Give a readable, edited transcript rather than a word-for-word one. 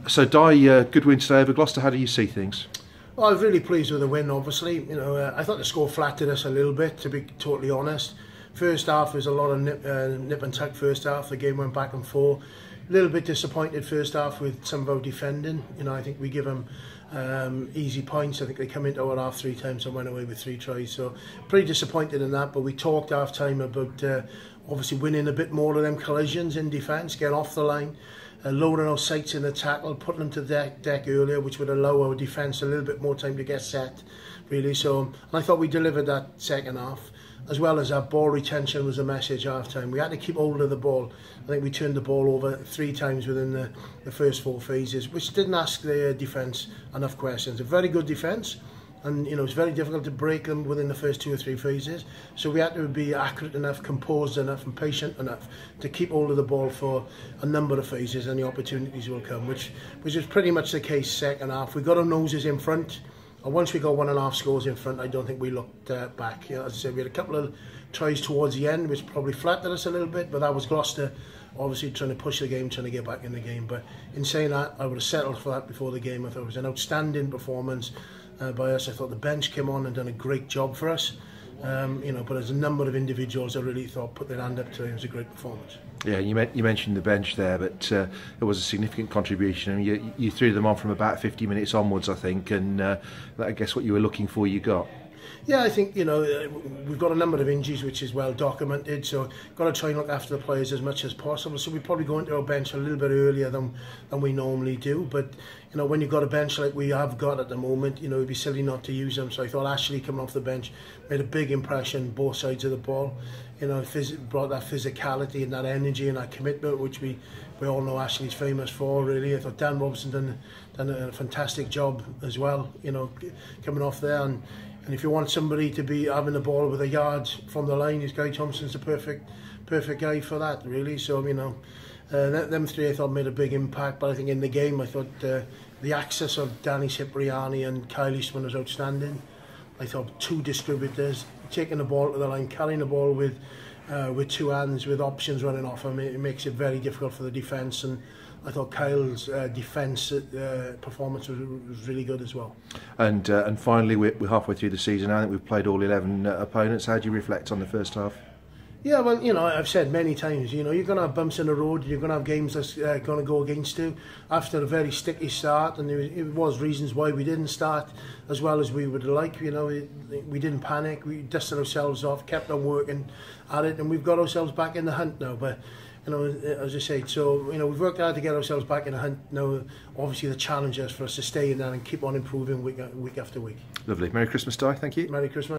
So Dai, good win today over Gloucester. How do you see things? Well, I was really pleased with the win, obviously. You know, I thought the score flattered us a little bit, to be totally honest. First half was a lot of nip and tuck first half. The game went back and forth. A little bit disappointed first half with some of our defending. You know, I think we give them easy points. I think they come into our half 3 times and went away with 3 tries. So pretty disappointed in that. But we talked half time about obviously winning a bit more of them collisions in defence, getting off the line, lowering our sights in the tackle, putting them to deck earlier, which would allow our defence a little bit more time to get set, really. So, and I thought we delivered that second half, as well as our ball retention was a message half time. We had to keep hold of the ball. I think we turned the ball over 3 times within the first 4 phases, which didn't ask the defence enough questions. A very good defence, and you know, it's very difficult to break them within the first 2 or 3 phases. So we had to be accurate enough, composed enough and patient enough to keep hold of the ball for a number of phases, and the opportunities will come, which was pretty much the case second half. We got our noses in front, and once we got 1.5 scores in front, I don't think we looked back. You know, as I said, we had a couple of tries towards the end, which probably flattered us a little bit, but that was Gloucester obviously trying to push the game, trying to get back in the game. But in saying that, I would have settled for that before the game. I thought it was an outstanding performance by us. I thought the bench came on and done a great job for us. You know, but there's a number of individuals I really thought put their hand up to it. It was a great performance. Yeah, you mentioned the bench there, but it was a significant contribution. I mean, you threw them on from about 50 minutes onwards, I think, and I guess what you were looking for, you got. Yeah, I think, you know, we've got a number of injuries which is well documented, so got to try and look after the players as much as possible. So we probably go into our bench a little bit earlier than we normally do. But, you know, when you've got a bench like we have got at the moment, you know, it'd be silly not to use them. So I thought Ashley coming off the bench made a big impression both sides of the ball. You know, brought that physicality and that energy and that commitment, which we all know Ashley's famous for, really. I thought Dan Robson done a fantastic job as well, you know, coming off there. And if you want somebody to be having the ball with a yard from the line, Guy Thompson's the perfect guy for that, really. So, you know, them 3 I thought made a big impact. But I think in the game, I thought the access of Danny Cipriani and Kyle Eastman was outstanding. I thought 2 distributors, taking the ball to the line, carrying the ball with 2 hands, with options running off them. It makes it very difficult for the defence. And I thought Kyle's defence performance was really good as well. And finally, we're halfway through the season now. I think we've played all 11 opponents. How do you reflect on the first half? Yeah, well, you know, I've said many times, you know, you're going to have bumps in the road, you're going to have games that's going to go against you. After a very sticky start, and it was reasons why we didn't start as well as we would like, you know, we didn't panic, we dusted ourselves off, kept on working at it, and we've got ourselves back in the hunt now. But, you know, as I say, so, you know, we've worked hard to get ourselves back in the hunt. Now, obviously, the challenge is for us to stay in that and keep on improving week after week. Lovely. Merry Christmas, Dai. Thank you. Merry Christmas.